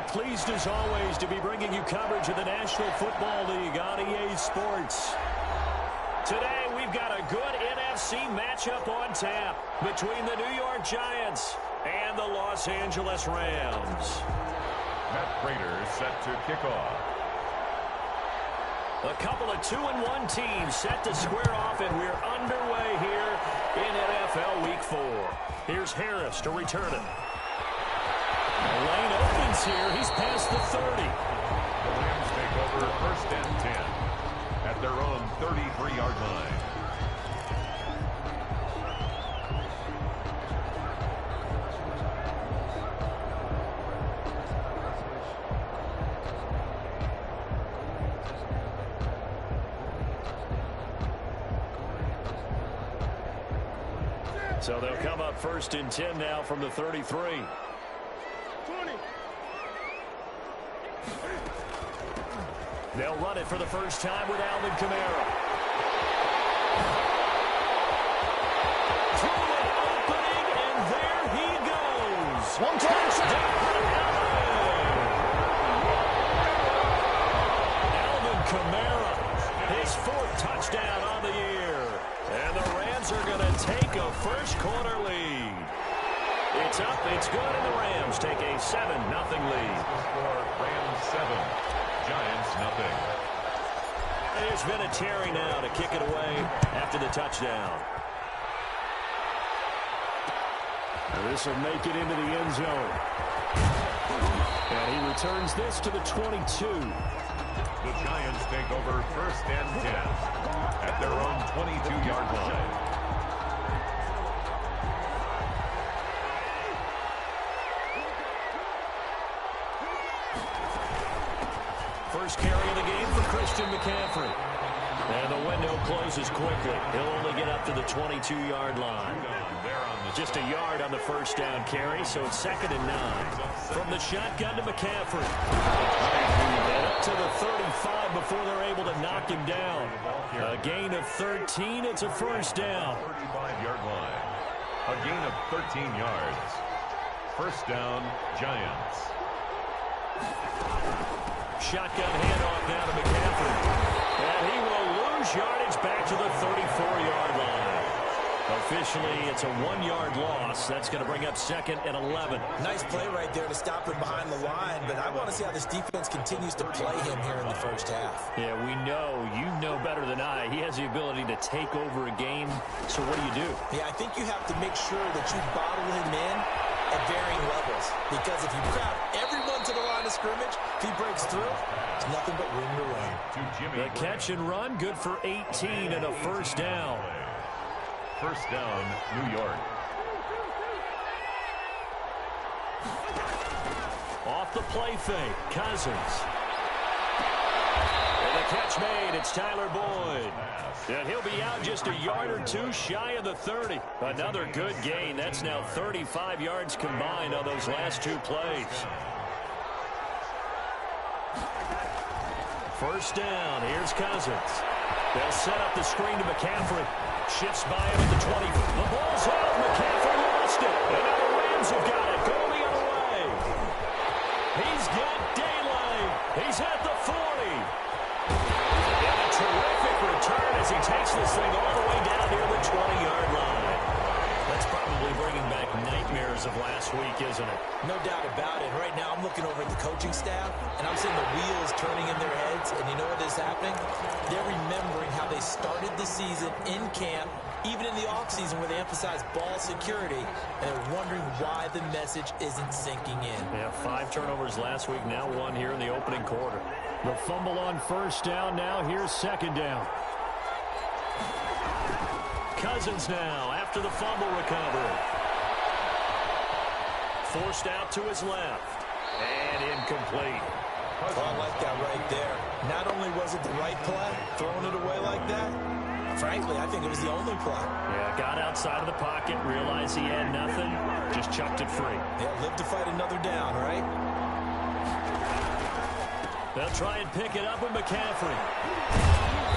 Pleased as always to be bringing you coverage of the National Football League on EA Sports. Today we've got a good NFC matchup on tap between the New York Giants and the Los Angeles Rams. Matt Prater set to kick off. A couple of 2-1 teams set to square off, and we're underway here in NFL Week 4. Here's Harris to return it. The lane opens here. He's past the 30. The Rams take over first and 10 at their own 33-yard line. So they'll come up first and 10 now from the 33. 20. They'll run it for the first time with Alvin Kamara. Through an opening, and there he goes. One touchdown. Alvin Kamara, his fourth touchdown on the year. And the Rams are going to take a first-quarter lead. It's up, it's good, and the Rams take a 7-0 lead. Score Rams 7, Giants nothing. There's been a Terry now to kick it away after the touchdown. This will make it into the end zone. And he returns this to the 22. The Giants take over first and 10 at their own 22-yard line. First carry of the game for Christian McCaffrey. And the window closes quickly. He'll only get up to the 22-yard line. Just a yard on the first down carry, so it's 2nd and 9. From the shotgun to McCaffrey. And up to the 35 before they're able to knock him down. A gain of 13. It's a first down. 35-yard line. A gain of 13 yards. First down, Giants. Shotgun handoff now to McCaffrey. And he will lose yardage back to the 34-yard line. Officially, it's a 1-yard loss. That's going to bring up 2nd and 11. Nice play right there to stop him behind the line, but I want to see how this defense continues to play him here in the first half. Yeah, we know. You know better than I. He has the ability to take over a game. So what do? Yeah, I think you have to make sure that you bottle him in at varying levels, because if you crowd everyone to the line of scrimmage, if he breaks through, there's nothing but room to run. The catch and run, good for 18 and a first down. First down, New York. Off the play fake, Cousins. And the catch made, it's Tyler Boyd. And he'll be out just a yard or two shy of the 30. Another good gain. That's now 35 yards combined on those last two plays. First down, here's Cousins. They'll set up the screen to McCaffrey. Shifts by him at the 20. The ball's out. McCaffrey lost it. And now the Rams have got it. Go the other way. He's got daylight. He's at the 40. And a terrific return as he takes this thing all the way down near the 20-yard line. That's probably bringing back nightmares of last week, isn't it? No doubt about it. Right now I'm looking over at the coaching staff, and I'm seeing the wheels turning in their heads, and you know what is happening? They're remembering how they started the season in camp, even in the offseason where they emphasized ball security, and they're wondering why the message isn't sinking in. Yeah, 5 turnovers last week, now 1 here in the opening quarter. The fumble on first down, now here's 2nd down. Cousins now after the fumble recovery. Forced out to his left. And incomplete. Oh, I like that right there. Not only was it the right play, throwing it away like that, frankly, I think it was the only play. Yeah, got outside of the pocket, realized he had nothing, just chucked it free. Yeah, live to fight another down, right? They'll try and pick it up with McCaffrey.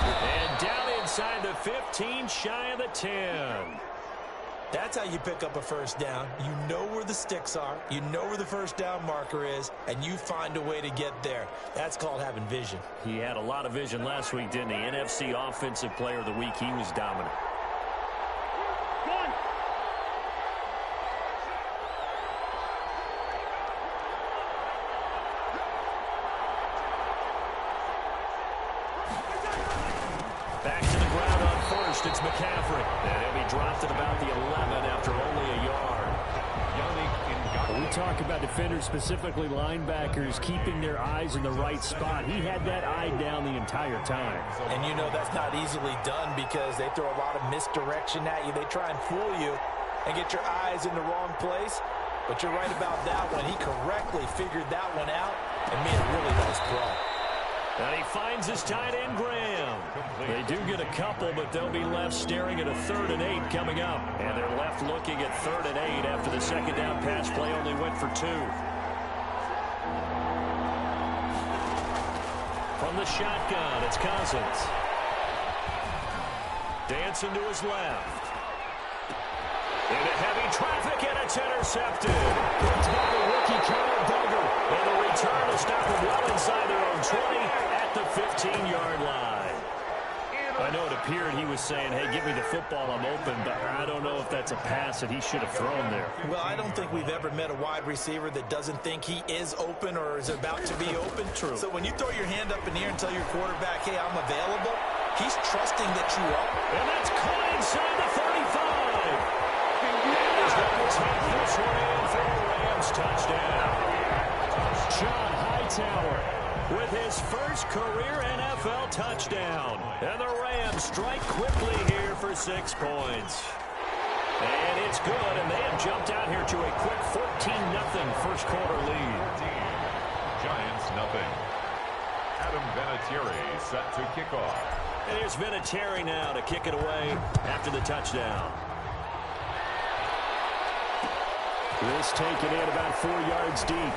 And down inside the 15, shy of the 10. That's how you pick up a first down. You know where the sticks are. You know where the first down marker is, and you find a way to get there. That's called having vision. He had a lot of vision last week, didn't he? NFC Offensive Player of the Week. He was dominant. Back to the ground on first. It's McCaffrey. And he'll be dropped at about the 11 after only a yard. We talk about defenders, specifically linebackers, keeping their eyes in the right spot. He had that eye down the entire time. And you know that's not easily done because they throw a lot of misdirection at you. They try and fool you and get your eyes in the wrong place. But you're right about that one. He correctly figured that one out and made a really nice throw. And he finds his tight end, Graham. They do get a couple, but they'll be left staring at a 3rd and 8 coming up. And they're left looking at 3rd and 8 after the second down pass play only went for 2. From the shotgun, it's Cousins. Dancing to his left. Into heavy traffic, and it's intercepted. Picked by the rookie, Kyle Duggar. And the return will stop them well inside their own 20 at the 15-yard line. I know it appeared he was saying, hey, give me the football, I'm open, but I don't know if that's a pass that he should have thrown there. Well, I don't think we've ever met a wide receiver that doesn't think he is open or is about to be open. True. So when you throw your hand up in the air and tell your quarterback, hey, I'm available, he's trusting that you are. And that's caught inside the 35. He's going to take this one in for a Rams touchdown. John Hightower with his first career NFL touchdown. And the Rams strike quickly here for 6 points. And it's good, and they have jumped out here to a quick 14-0 first quarter lead. Giants nothing. Adam Vinatieri set to kick off. And here's Vinatieri now to kick it away after the touchdown. This taken in about 4 yards deep.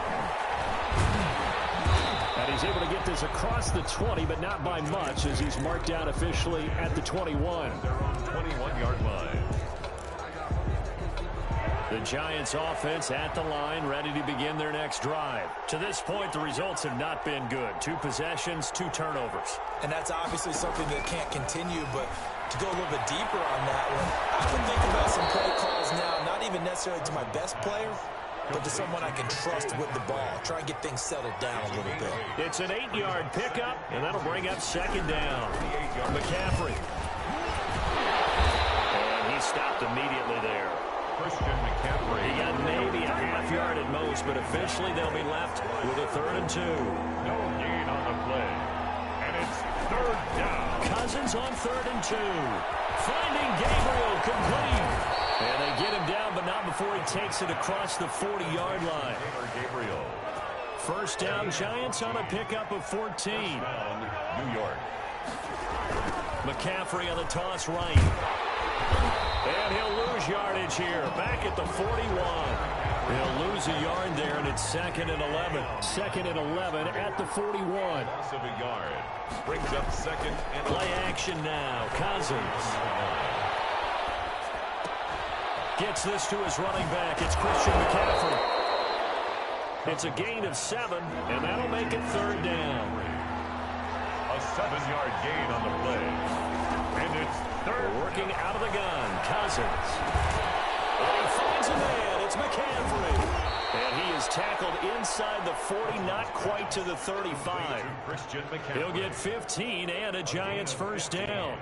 And he's able to get this across the 20, but not by much, as he's marked down officially at the 21. They're on 21-yard line. The Giants offense at the line, ready to begin their next drive. To this point, the results have not been good. 2 possessions, 2 turnovers. And that's obviously something that can't continue, but to go a little bit deeper on that one, I can think about some play calls now, not even necessarily to my best player, but to someone I can trust with the ball. Try and get things settled down a little bit. It's an 8-yard pickup, and that'll bring up second down. McCaffrey. And he stopped immediately there. Christian McCaffrey. He got maybe a half yard at most, but officially they'll be left with a 3rd and 2. No gain on the play. And it's 3rd down. Cousins on 3rd and 2. Finding Gabriel complete. And they get him down, but not before he takes it across the 40-yard line. Gabriel. First down, Giants on a pickup of 14. Down, New York. McCaffrey on the toss right. And he'll lose yardage here, back at the 41. He'll lose a yard there, and it's 2nd and 11. 2nd and 11 at the 41. Loss of a yard. Brings up 2nd and Play action now. Cousins gets this to his running back. It's Christian McCaffrey. It's a gain of 7, and that'll make it 3rd down. A 7-yard gain on the play. And it's 3rd. Working out of the gun. Cousins. And he finds a man. It's McCaffrey. And he is tackled inside the 40, not quite to the 35. Christian McCaffrey. He'll get 15 and a Giants first down.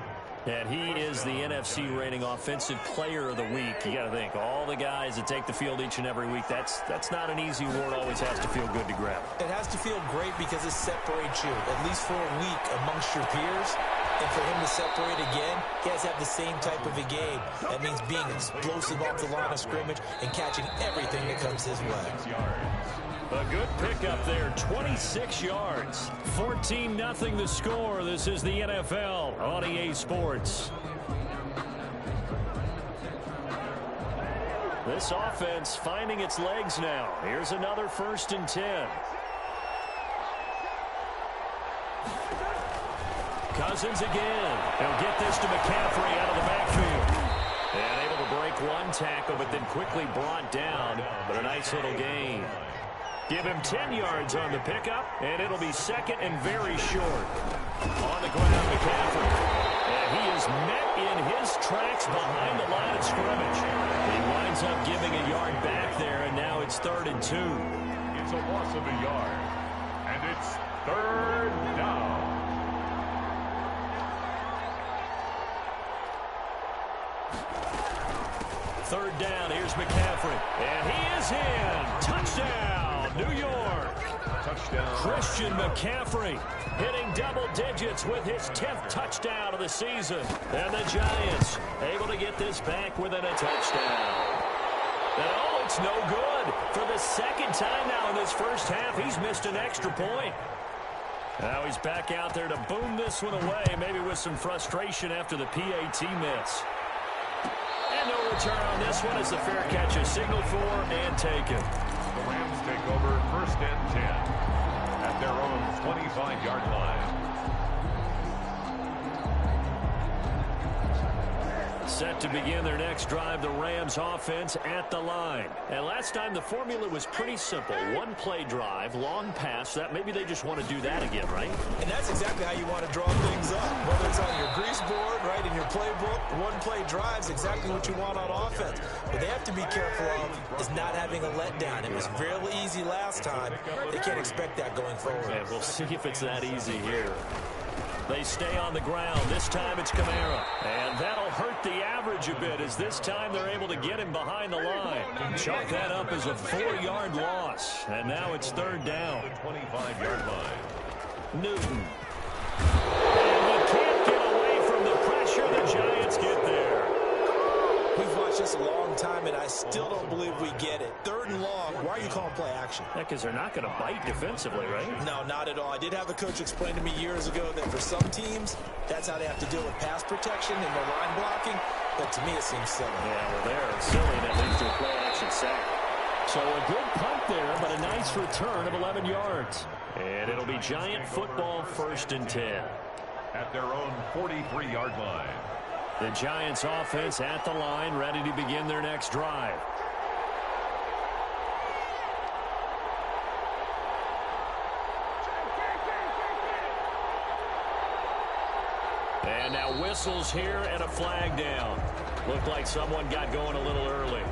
And he is the NFC rating offensive player of the week. You got to think, all the guys that take the field each and every week, that's not an easy award. Always has to feel good to grab. It has to feel great because it separates you, at least for a week, amongst your peers. And for him to separate again, he has to have the same type of a game. That means being explosive off the line of scrimmage and catching everything that comes his way. 6 yards. A good pickup there, 26 yards. 14-0 the score. This is the NFL on EA Sports. This offense finding its legs now. Here's another 1st and 10. Cousins again. He'll get this to McCaffrey out of the backfield. And able to break one tackle, but then quickly brought down. But a nice little gain. Give him 10 yards on the pickup, and it'll be second and very short. On the ground, McCaffrey. And he is met in his tracks behind the line of scrimmage. He winds up giving a yard back there, and now it's 3rd and 2. It's a loss of a yard, and it's 3rd down. Third down, here's McCaffrey. And he is in. Touchdown, New York. Touchdown. Christian McCaffrey hitting double digits with his 10th touchdown of the season. And the Giants able to get this back within a touchdown. And oh, it's no good. For the second time now in this first half, he's missed an extra point. Now he's back out there to boom this one away, maybe with some frustration after the PAT miss. And no return on this one as the fair catch is signaled for and taken. The Rams take over 1st and 10 at their own 25-yard line. Set to begin their next drive, the Rams offense at the line. And last time the formula was pretty simple. One play drive, long pass. That maybe they just want to do that again, right? And that's exactly how you want to draw things up. Whether it's on your grease board, right, in your playbook, one play drive is exactly what you want on offense. What they have to be careful of is not having a letdown. It was fairly easy last time. They can't expect that going forward. Yeah, we'll see if it's that easy here. They stay on the ground. This time it's Kamara. And that'll hurt the average a bit as this time they're able to get him behind the line. Chalk that up as a 4-yard loss. And now it's 3rd down. The 25-yard line. Newton. And he can't get away from the pressure. The Giants get there. We've watched this a long time, and I still don't believe we get it. 3rd and long. Why are you calling play action? Yeah, because they're not going to bite defensively, right? No, not at all. I did have a coach explain to me years ago that for some teams, that's how they have to deal with pass protection and their line blocking. But to me, it seems silly. Yeah, well, they're silly. That leads to a play action sack. So a good punt there, but a nice return of 11 yards. And it'll be Giant football 1st and 10. At their own 43-yard line. The Giants offense at the line, ready to begin their next drive. And now whistles here and a flag down. Looked like someone got going a little early.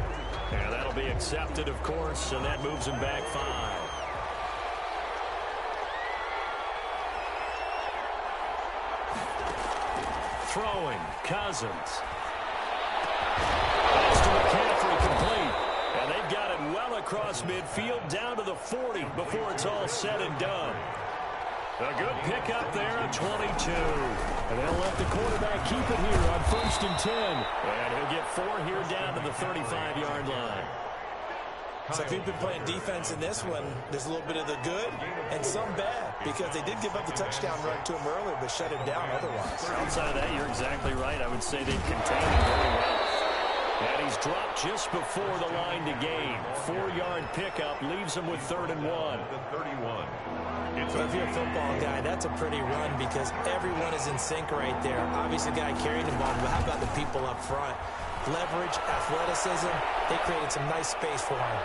And that'll be accepted, of course, and that moves him back 5. Throwing, Cousins. Pass to McCaffrey, complete. And they've got it well across midfield, down to the 40 before it's all said and done. A good pickup there at 22. And they'll let the quarterback keep it here on 1st and 10. And he'll get 4 here down to the 35-yard line. So if you've been playing defense in this one, there's a little bit of the good and some bad, because they did give up the touchdown run to him earlier, but shut him down otherwise. Outside of that, you're exactly right. I would say they've contained him very well. And he's dropped just before the line to gain. 4-yard pickup leaves him with 3rd and 1. The 31. So if you're a football guy, that's a pretty run because everyone is in sync right there. Obviously, the guy carrying the ball, but how about the people up front? Leverage, athleticism, they created some nice space for him.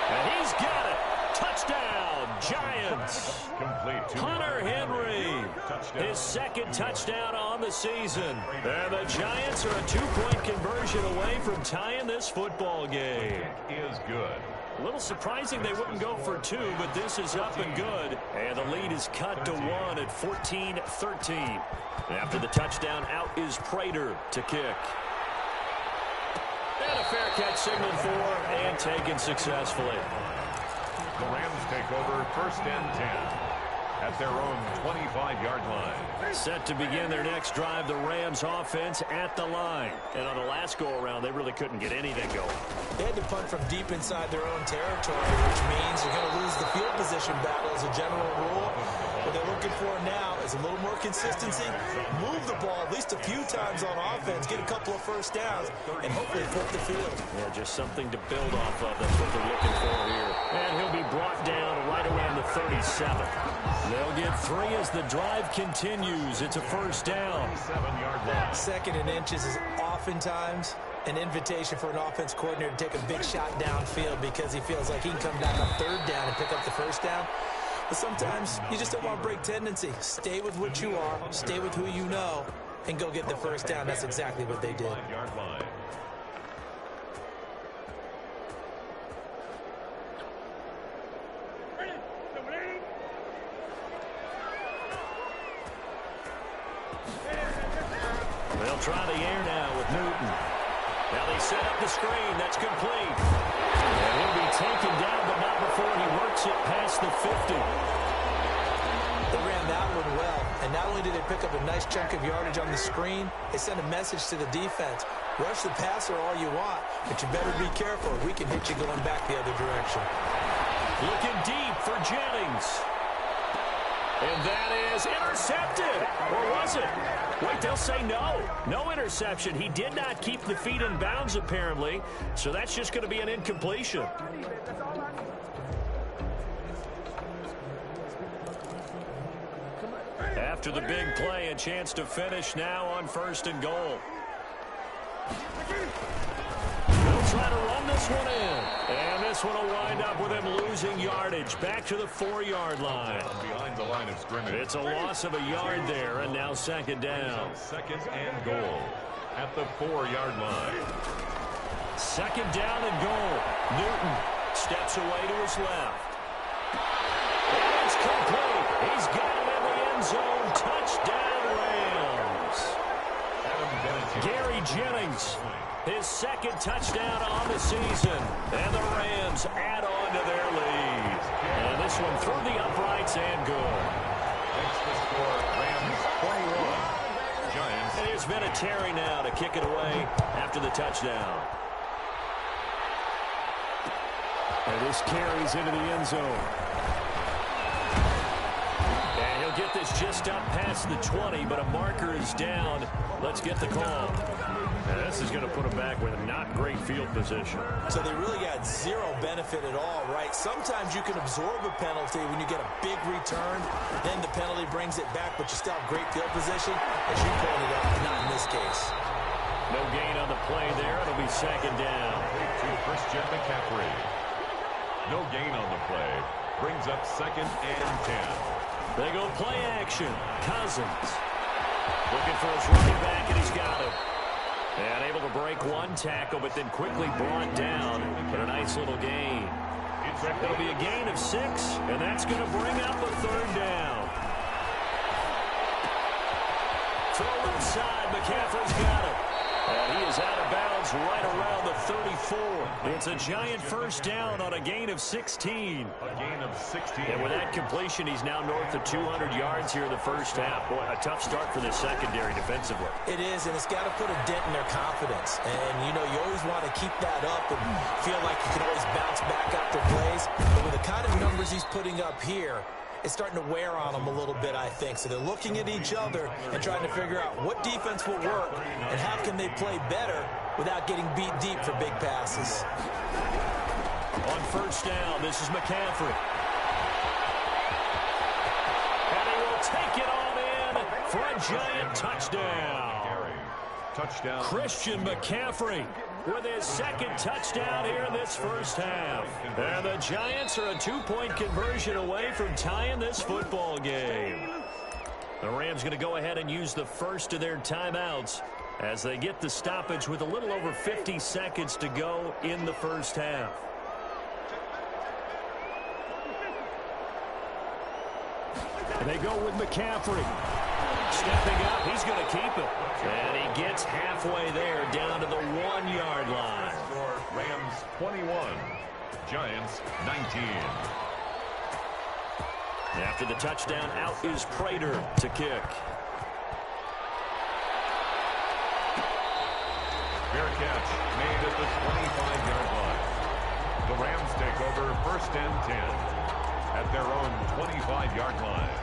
And he's got it. Touchdown, Giants. Complete. Hunter Henry, his 2nd touchdown on the season. And the Giants are a 2-point conversion away from tying this football game. Is good. A little surprising they wouldn't go for 2, but this is up and good. And the lead is cut to 1 at 14-13. After the touchdown, out is Prater to kick. And a fair catch signaled for and taken successfully. The Rams take over 1st and 10 at their own 25-yard line. Set to begin their next drive, the Rams offense at the line. And on the last go-around, they really couldn't get anything going. They had to punt from deep inside their own territory, which means you're going to lose the field position battle as a general rule. What they're looking for now is a little more consistency, move the ball at least a few times on offense, get a couple of first downs, and hopefully flip the field. Yeah, just something to build off of. That's what they're looking for here. And he'll be brought down right around the 37. They'll get 3 as the drive continues. It's a 1st down. 7-yard line. 2nd and inches is oftentimes an invitation for an offense coordinator to take a big shot downfield because he feels like he can come down on third down and pick up the first down. But sometimes you just don't want to break tendency. Stay with what you are, stay with who you know, and go get the first down. That's exactly what they did. They'll try the air now with Newton. Now they set up the screen. That's complete. And he'll be taken down, but not before he works it past the 50. They ran that one well, and not only did they pick up a nice chunk of yardage on the screen, they sent a message to the defense. Rush the passer all you want, but you better be careful. We can hit you going back the other direction. Looking deep for Jennings. And that is intercepted. Or was it? Wait, they'll say no. No interception. He did not keep the feet in bounds, apparently. So that's just going to be an incompletion. After the big play, a chance to finish now on 1st and goal. They'll try to run this one in. And this one will wind up with him losing yardage. Back to the 4-yard line. Behind the line of scrimmage. It's a loss of a yard there, and now 2nd down. 2nd and goal at the 4-yard line. 2nd down and goal. Newton steps away to his left. And it's complete. He's got it in the end zone. Touchdown, Rams. Gary Jennings, his 2nd touchdown on the season. And the Rams add on to their lead. And this one through the uprights and good. Makes the score Rams 21. Giants. And here's Vinatieri now to kick it away after the touchdown. And this carries into the end zone. And he'll get this just up past the 20, but a marker is down. Let's get the call. And this is going to put him back with not great field position. So they really got zero benefit at all, right? Sometimes you can absorb a penalty when you get a big return, then the penalty brings it back, but you still have great field position. As you pointed out, not in this case. No gain on the play there. It'll be 2nd down. To Christian McCaffrey. No gain on the play. Brings up 2nd and 10. They go play action. Cousins looking for his running back, and he's got him. And able to break one tackle, but then quickly brought down. But a nice little gain. It'll be a gain of 6, and that's going to bring up a 3rd down. Throw inside. McCaffrey's got it. And he is out of bounds right around the 34. It's a giant 1st down on a gain of 16. A gain of 16. And with that completion, he's now north of 200 yards here in the 1st half. Boy, a tough start for this secondary defensively. It is, and it's got to put a dent in their confidence. And, you know, you always want to keep that up and feel like you can always bounce back after plays. But with the kind of numbers he's putting up here, it's starting to wear on them a little bit, I think. So they're looking at each other and trying to figure out what defense will work and how can they play better without getting beat deep for big passes. On 1st down, this is McCaffrey. And he will take it on in for a giant touchdown. Touchdown. Christian McCaffrey with his 2nd touchdown here in this 1st half. And the Giants are a 2-point conversion away from tying this football game. The Rams going to go ahead and use the first of their timeouts as they get the stoppage with a little over 50 seconds to go in the 1st half. And they go with McCaffrey. Stepping up, he's going to keep it. And he gets halfway there, down to the 1-yard line. Rams 21, Giants 19. After the touchdown, out is Prater to kick. Fair catch made at the 25-yard line. The Rams take over 1st and 10 at their own 25-yard line.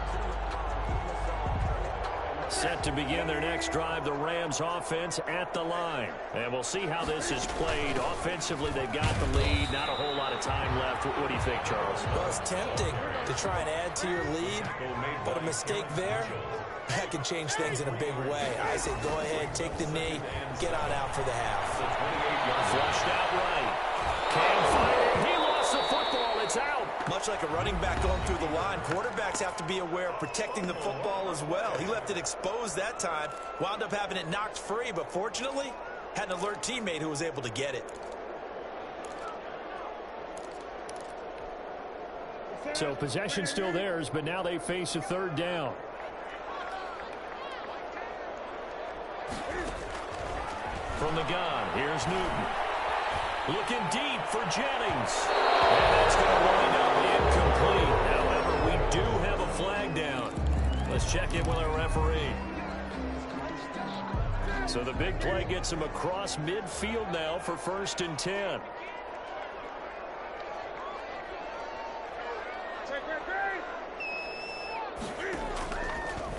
Set to begin their next drive, the Rams offense at the line. And we'll see how this is played. Offensively, they've got the lead. Not a whole lot of time left. What do you think, Charles? Well, it's tempting to try and add to your lead, but a mistake there, that can change things in a big way. I say go ahead, take the knee, get on out for the half. Flushed out right. Cam fired. He lost the football. It's out. Much like a running back going through the line, quarterbacks have to be aware of protecting the football as well. He left it exposed that time, wound up having it knocked free, but fortunately, had an alert teammate who was able to get it. So possession still theirs, but now they face a third down. From the gun, here's Newton. Looking deep for Jennings. And that's going to wind up incomplete. However, we do have a flag down. Let's check in with our referee. So the big play gets him across midfield now for 1st and 10.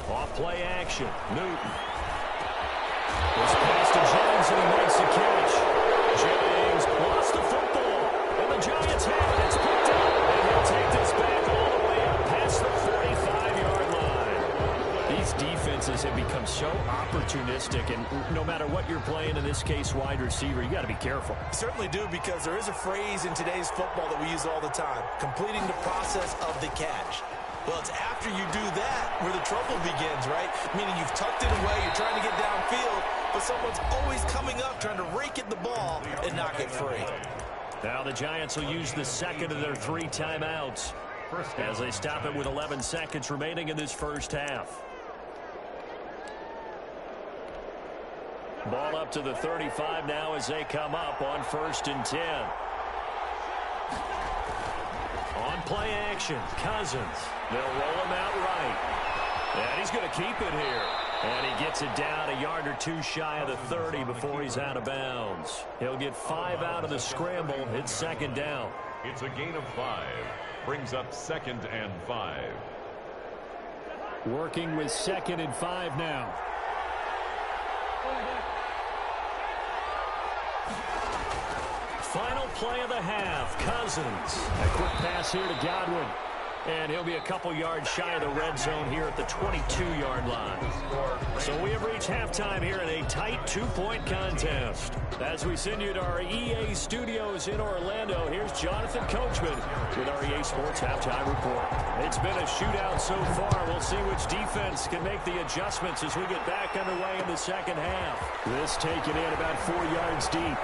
Off play action. Newton. This pass to Jennings, and he makes the catch. Jennings lost the football, and the Giants have it. It's picked up, and he'll take this back all the way up past the 45-yard line. These defenses have become so opportunistic, and no matter what you're playing, in this case, wide receiver, you got to be careful. You certainly do, because there is a phrase in today's football that we use all the time, completing the process of the catch. Well, it's after you do that where the trouble begins, right? Meaning you've tucked it away, you're trying to get downfield, but someone's always coming up trying to rake at the ball and knock it free. Now the Giants will use the second of their 3 timeouts as they stop it with 11 seconds remaining in this first half. Ball up to the 35 now as they come up on 1st and 10. On play action, Cousins. They'll roll him out right. And he's going to keep it here. And he gets it down a yard or 2 shy of the 30 before he's out of bounds. He'll get 5 out of the scramble. It's 2nd down. It's a gain of 5. Brings up 2nd and 5. Working with 2nd and 5 now. Final play of the half. Cousins. A quick pass here to Godwin. And he'll be a couple yards shy of the red zone here at the 22-yard line. So we have reached halftime here in a tight 2-point contest. As we send you to our EA studios in Orlando, here's Jonathan Coachman with our EA Sports Halftime Report. It's been a shootout so far. We'll see which defense can make the adjustments as we get back underway in the second half. This taken in about 4 yards deep.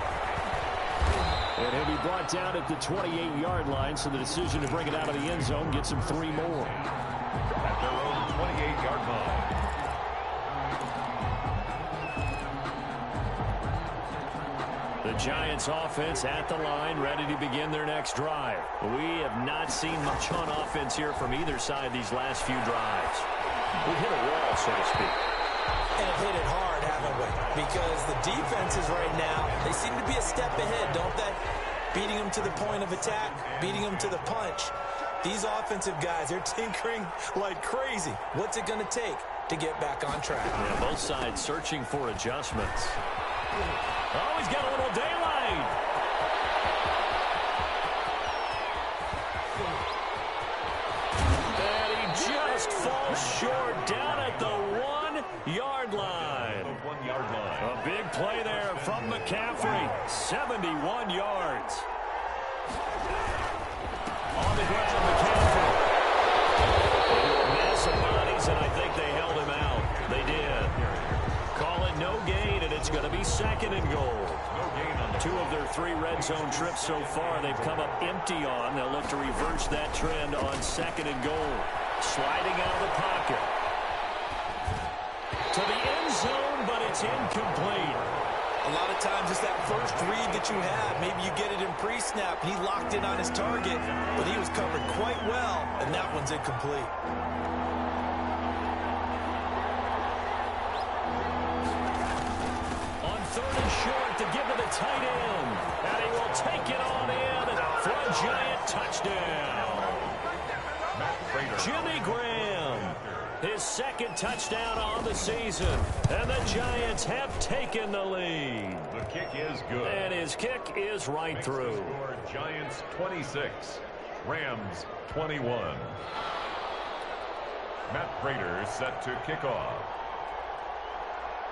And he'll be brought down at the 28-yard line, so the decision to bring it out of the end zone gets him 3 more. At their own 28-yard line. The Giants offense at the line, ready to begin their next drive. We have not seen much on offense here from either side these last few drives. We hit a wall, so to speak. And have hit it hard, haven't we? Because the defenses right now, they seem to be a step ahead, don't they? Beating them to the point of attack, beating them to the punch. These offensive guys, they're tinkering like crazy. What's it going to take to get back on track? Yeah, both sides searching for adjustments. Oh, he's got a little daylight. And he just falls short down at the 1-yard line. The 1-yard line. A big play there from McCaffrey. 71 yards. On the ground, McCaffrey. Massive bodies, and I think they held him out. They did. Call it no gain, and it's going to be 2nd and goal. No gain on the 2 of their 3 red zone trips so far they've come up empty on. They'll look to reverse that trend on 2nd and goal. Sliding out of the pocket. To the end zone, but it's incomplete. A lot of times it's that first read that you have. Maybe you get it in pre-snap. He locked in on his target, but he was covered quite well, and that one's incomplete. On 3rd and short to give to the tight end. And he will take it on in for a Giant touchdown. Jimmy Graham. His second touchdown on the season. And the Giants have taken the lead. The kick is good. And his kick is right through. Score, Giants 26, Rams 21. Matt Prater set to kick off.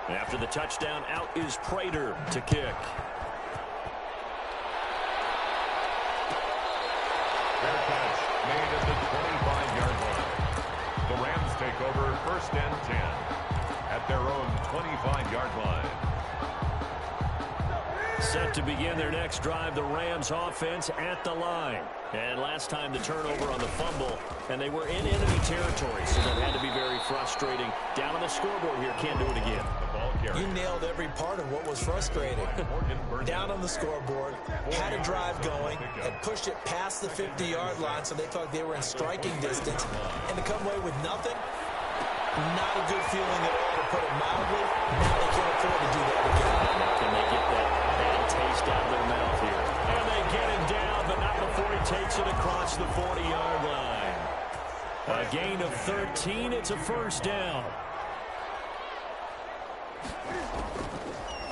After the touchdown, out is Prater to kick. Fair catch made at the 25-yard line. The Rams take over 1st and 10 at their own 25-yard line. Set to begin their next drive, the Rams offense at the line. And last time the turnover on the fumble, and they were in enemy territory, so that had to be very frustrating. Down on the scoreboard here, can't do it again. The ball carrier. You nailed every part of what was frustrating. Down on the scoreboard, had a drive going, had pushed it past the 50-yard line, so they thought they were in striking distance, and to come away with nothing, not a good feeling at all, to put it mildly. Now they can't afford to do that again. Can they get that bad taste out of their mouth here? And they get him down, but not before he takes it across the 40-yard line. A gain of 13. It's a first down.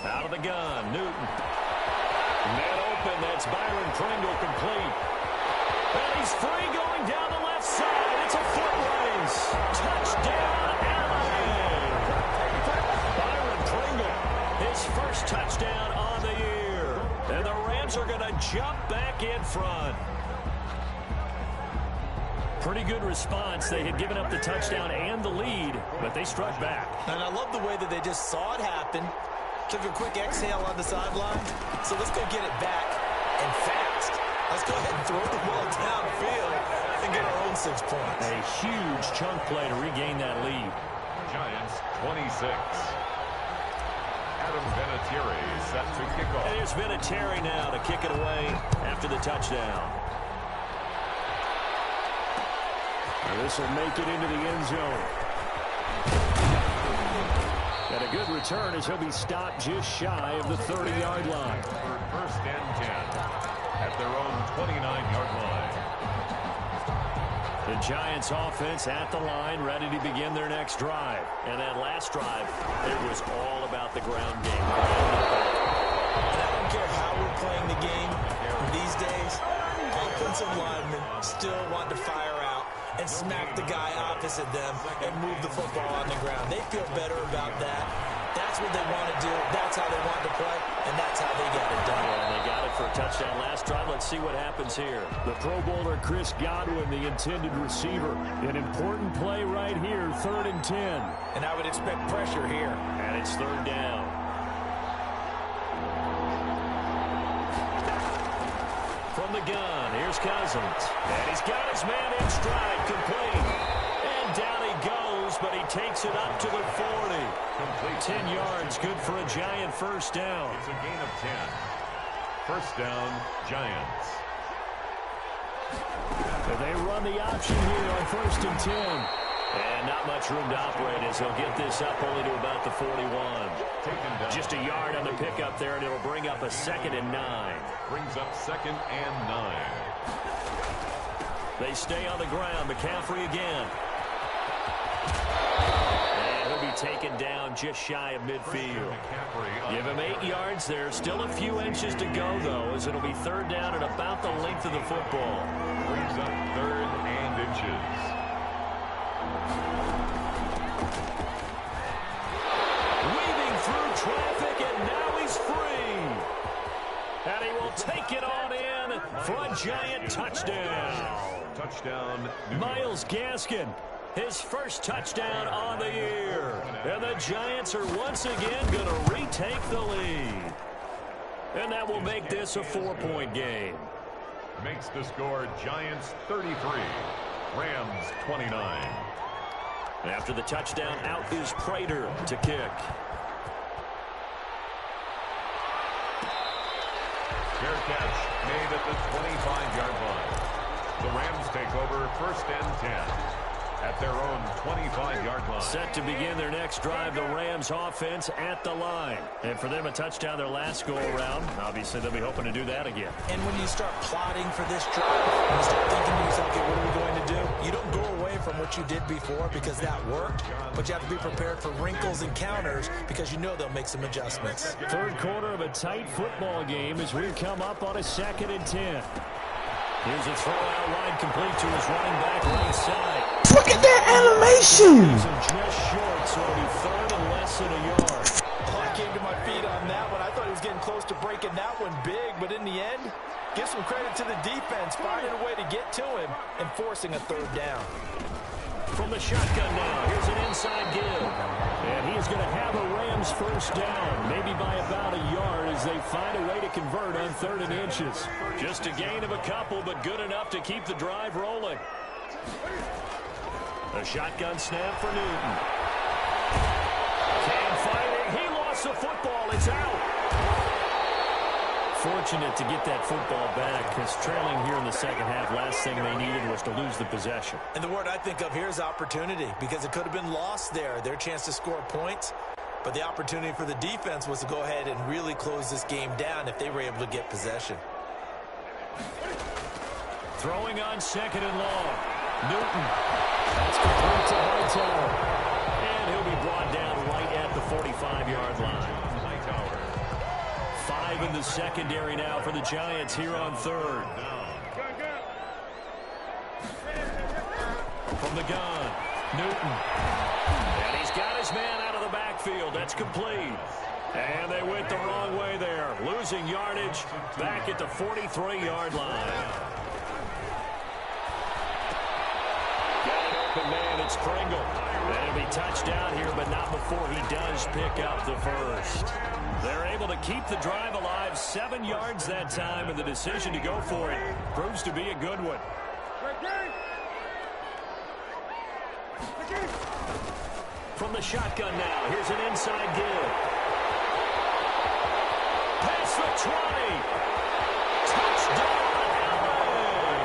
Out of the gun, Newton. Net open, that's Byron Pringle complete. And he's free going down the left side. It's a foot race. Touchdown, LA. Byron Pringle, his first touchdown on the year. And the Rams are going to jump back in front. Pretty good response. They had given up the touchdown and the lead, but they struck back. And I love the way that they just saw it happen, took a quick exhale on the sideline. So let's go get it back, and fast. Let's go ahead and throw the ball downfield and get our own 6 points. A huge chunk play to regain that lead. Giants 26. Adam Vinatieri set to kick off. And here's Vinatieri now to kick it away after the touchdown. This will make it into the end zone. And a good return as he'll be stopped just shy of the 30-yard line. For 1st and 10 at their own 29-yard line. The Giants offense at the line, ready to begin their next drive. And that last drive, it was all about the ground game. And I don't care how we're playing the game these days, offensive linemen still want to fire out and smack the guy opposite them and move the football on the ground. They feel better about that. That's what they want to do. That's how they want to play, and that's how they got it done. And they got it for a touchdown last drive. Let's see what happens here. The Pro Bowler Chris Godwin, the intended receiver. An important play right here, 3rd and 10. And I would expect pressure here. And it's 3rd down. From the gun, here's Cousins. And he's got his man in stride, complete. And down he goes, but he takes it up to the 40. Complete. 10 yards, good for a Giant first down. It's a gain of 10. First down, Giants. And they run the option here on 1st and 10. And not much room to operate as he'll get this up only to about the 41. Taken down. Just a yard on the pickup there, and it'll bring up a 2nd and 9. Brings up 2nd and 9. They stay on the ground. McCaffrey again. And he'll be taken down just shy of midfield. Give him 8 yards there. Still a few inches to go, though, as it'll be 3rd down at about the length of the football. Brings up 3rd and inches. Weaving through traffic, and now he's free. And he will take it on in for a Giant touchdown. Touchdown. Myles Gaskin, his first touchdown on the year. And the Giants are once again going to retake the lead. And that will make this a 4-point game. Makes the score Giants 33, Rams 29. After the touchdown, out is Prater to kick. Fair catch made at the 25-yard line. The Rams take over 1st and 10 at their own 25-yard line. Set to begin their next drive, the Rams offense at the line. And for them, a touchdown their last go-around. Obviously, they'll be hoping to do that again. And when you start plotting for this drive, you start thinking to yourself, okay, what are we going to do? You don't go away away from what you did before because that worked, but you have to be prepared for wrinkles and counters because you know they'll make some adjustments. Third quarter of a tight football game as we come up on a 2nd and 10. Here's a throw out wide, complete to his running back right side. Look at that animation! Just short, so it'll be 3rd and less than a yard. Oh, I came to my feet on that one. I thought he was getting close to breaking that one big, but in the end, give some credit to the defense, finding a way to get to him and forcing a 3rd down. From the shotgun now, here's an inside give. And he's going to have a Rams 1st down, maybe by about a yard as they find a way to convert on 3rd and inches. Just a gain of a couple, but good enough to keep the drive rolling. A shotgun snap for Newton. Cam fighting. He lost the football. It's out. Fortunate to get that football back because trailing here in the 2nd half, last thing they needed was to lose the possession. And the word I think of here is opportunity because it could have been lost there, their chance to score points. But the opportunity for the defense was to go ahead and really close this game down if they were able to get possession. Throwing on 2nd and long. Newton. That's complete to Hightower. And he'll be brought down right at the 45-yard line. 5 in the secondary now for the Giants here on 3rd. From the gun, Newton. And he's got his man out of the backfield. That's complete. And they went the wrong way there. Losing yardage back at the 43-yard line. Got an open man. It's Pringle. And it'll be touchdown here, but not before he does pick up the 1st. They're able to keep the drive alive, 7 yards that time, and the decision to go for it proves to be a good one. From the shotgun now, here's an inside give. Past the 20. Touchdown, LA!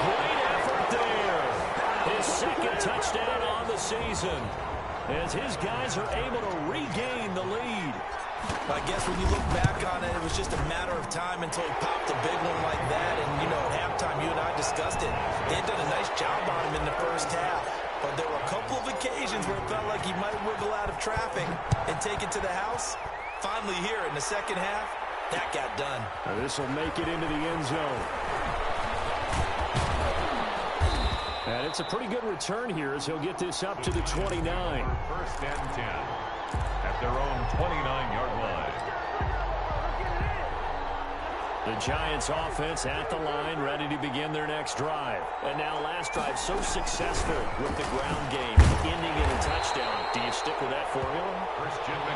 Great effort there. His 2nd touchdown on the season, as his guys are able to regain the lead. I guess when you look back on it, it was just a matter of time until he popped a big one like that. And, you know, at halftime, you and I discussed it. They had done a nice job on him in the 1st half. But there were a couple of occasions where it felt like he might wiggle out of traffic and take it to the house. Finally here in the 2nd half, that got done. This will make it into the end zone. And it's a pretty good return here as he'll get this up to the 29. 1st and 10 at their own 29-yard line. The Giants offense at the line, ready to begin their next drive. And now last drive so successful with the ground game, ending in a touchdown. Do you stick with that formula?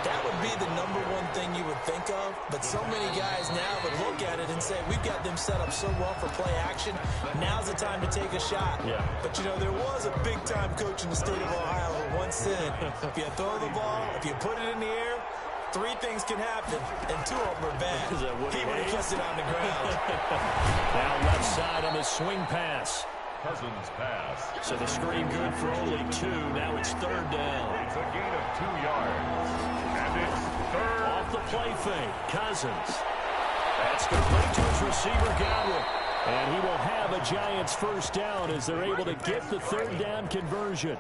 That would be the #1 thing you would think of, but so many guys now would look at it and say, we've got them set up so well for play action. Now's the time to take a shot. Yeah. But, you know, there was a big-time coach in the state of Ohio who once said, if you throw the ball, if you put it in the air, 3 things can happen, and 2 of them are bad. He would have kept it on the ground. Now left side on the swing pass. Cousins pass. So the screen good for only 2. Now it's 3rd down. It's a gain of 2 yards. And it's 3rd. Off the play fake, Cousins. That's complete to his receiver, Godwin. And he will have a Giants 1st down as they're able to get the 3rd down conversion.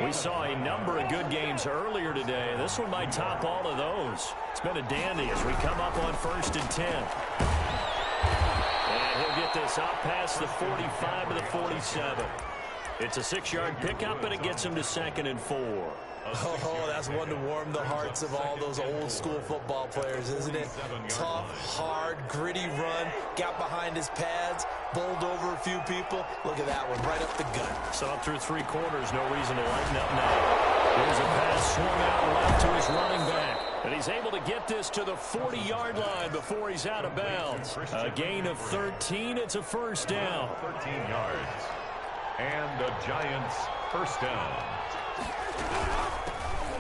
We saw a number of good games earlier today. This one might top all of those. It's been a dandy as we come up on 1st and 10. And he'll get this up past the 45 to the 47. It's a 6-yard pickup, and it gets him to 2nd and 4. Oh, that's one to warm the hearts of all those old-school football players, isn't it? Tough, hard, gritty run, got behind his pads, bowled over a few people. Look at that one, right up the gut. So up through 3 quarters, no reason to lighten up now. There's a pass swung out left to his running back. And he's able to get this to the 40-yard line before he's out of bounds. A gain of 13. It's a 1st down. 13 yards. And the Giants 1st down.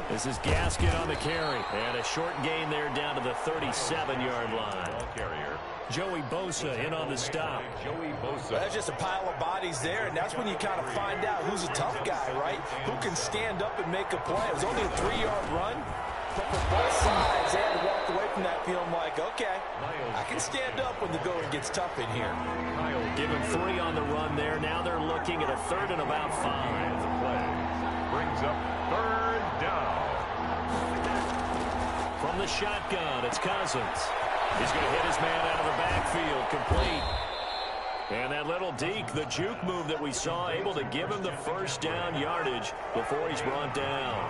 This is Gaskin on the carry. And a short gain there down to the 37-yard line. Ball carrier. Joey Bosa in on the stop. Joey Bosa. Well, that's just a pile of bodies there, and that's when you kind of find out who's a tough guy, right? Who can stand up and make a play. It was only a 3-yard run, but for both sides, they had to walk away from reading that, feeling like, okay, I can stand up when the going gets tough in here. Give him 3 on the run there. Now they're looking at a 3rd and about 5. The play brings up 3rd down. From the shotgun, it's Cousins. He's going to hit his man out of the backfield, complete. And that little deke, the juke move that we saw, able to give him the 1st down yardage before he's brought down.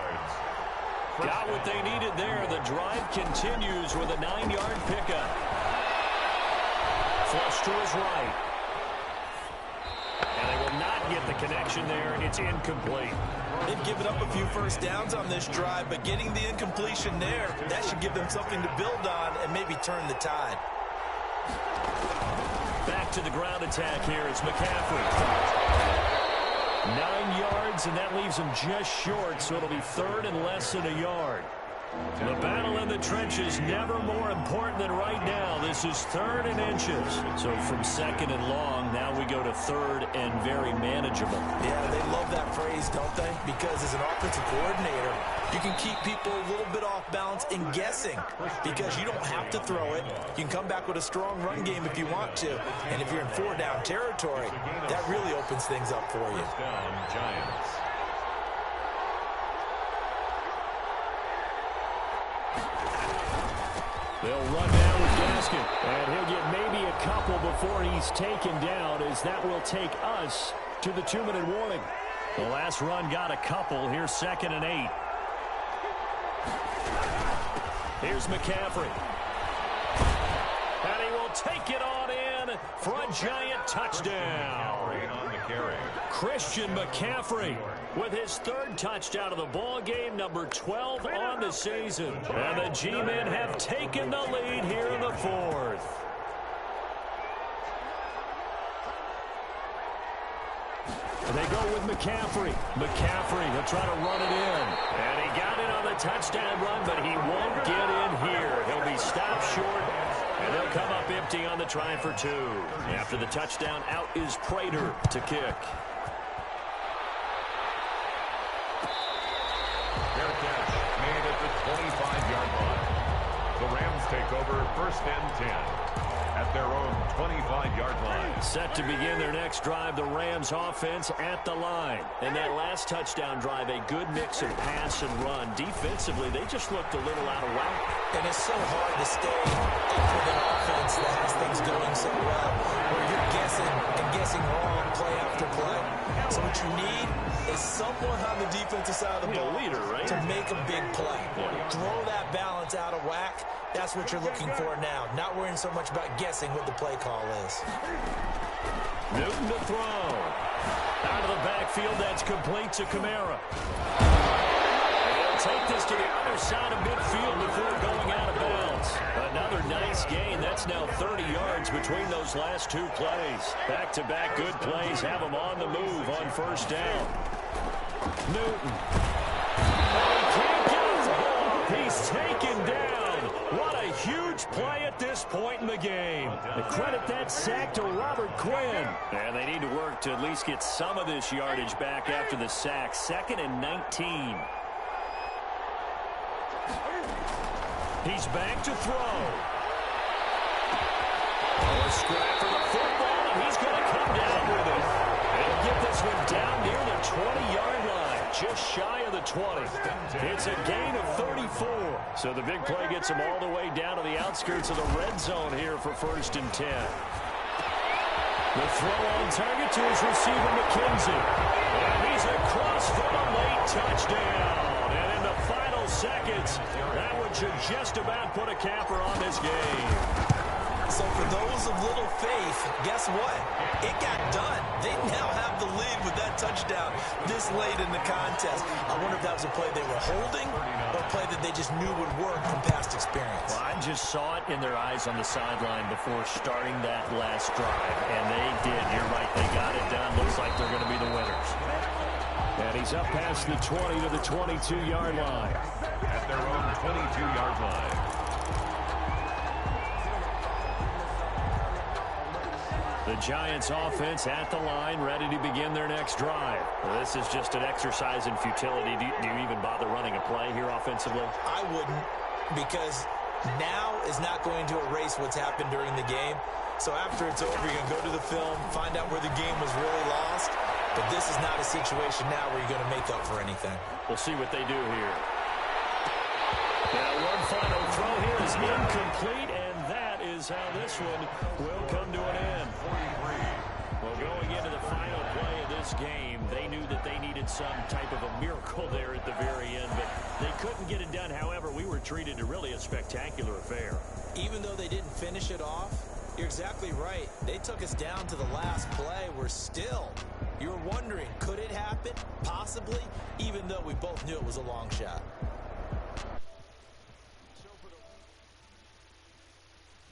Got what they needed there. The drive continues with a 9-yard pickup. Flush to his right. And they will not get the connection there. It's incomplete. They've given up a few 1st downs on this drive, but getting the incompletion there, that should give them something to build on and maybe turn the tide. Back to the ground attack here. It's McCaffrey. 9 yards, and that leaves him just short, so it'll be 3rd and less than a yard. The battle in the trenches never more important than right now. This is 3rd and inches. So from 2nd and long, now we go to 3rd and very manageable. Yeah, they love that phrase, don't they? Because as an offensive coordinator, you can keep people a little bit off balance in guessing because you don't have to throw it. You can come back with a strong run game if you want to. And if you're in 4-down territory, that really opens things up for you. Down, Giants. They'll run down with Gaskin, and he'll get maybe a couple before he's taken down, as that will take us to the 2-minute warning. The last run got a couple. Here's 2nd and 8. Here's McCaffrey. And he will take it on in for a Giant touchdown. On the carry. Christian McCaffrey with his 3rd touchdown of the ball game, number 12 on the season. And the G-men have taken the lead here in the 4th. And they go with McCaffrey. McCaffrey, he'll try to run it in. And he got it on the touchdown run, but he won't get in here. He'll be stopped short, and they'll come up empty on the try for 2. After the touchdown, out is Prater to kick. Fair catch made at the 25-yard line. The Rams take over 1st and 10 at their own 25-yard line. Set to begin their next drive, the Rams offense at the line. And that last touchdown drive, a good mix of pass and run. Defensively, they just looked a little out of whack. And it's so hard to stay up with an offense that has things going so well, where you're guessing and guessing wrong play after play. So what you need is someone on the defensive side of the ball to make a big play. Throw that balance out of whack. That's what you're looking for now. Not worrying so much about guessing what the play call is. Newton to throw. Out of the backfield, that's complete to Kamara. He'll take this to the other side of midfield before going out of bounds. Another nice gain. That's now 30 yards between those last 2 plays. Back-to-back good plays have him on the move on 1st down. Newton. He can't get his ball. He's taken down. What a huge play at this point in the game. The credit that sack to Robert Quinn. And they need to work to at least get some of this yardage back after the sack. 2nd and 19. He's back to throw. A scrap for the football, and he's going to come down with it. They'll get this one down near the 20-yard line, just shy of the 20. It's a gain of 34. So the big play gets him all the way down to the outskirts of the red zone here for 1st and 10. The throw on target to his receiver, McKenzie. And he's across for the late touchdown. And in the final seconds, that one should just about put a capper on this game. So for those of little faith, guess what? It got done. They now have the lead with that touchdown this late in the contest. I wonder if that was a play they were holding or a play that they just knew would work from past experience. Well, I just saw it in their eyes on the sideline before starting that last drive, and they did. You're right. They got it done. Looks like they're going to be the winners. And he's up past the 20 to the 22-yard line. At their own 22-yard line. The Giants offense at the line, ready to begin their next drive. Well, this is just an exercise in futility. Do you even bother running a play here offensively? I wouldn't, because Now is not going to erase what's happened during the game. So after it's over, you're going to go to the film, find out where the game was really lost. But this is not a situation now where you're going to make up for anything. We'll see what they do here. Now one final throw here is incomplete, and that is how this one will come to an end. Well, going into the final play of this game, they knew that they needed some type of a miracle there at the very end, but they couldn't get it done. However, we were treated to really a spectacular affair. Even though they didn't finish it off, you're exactly right. They took us down to the last play. We're still, you're wondering, could it happen? Possibly, even though we both knew it was a long shot.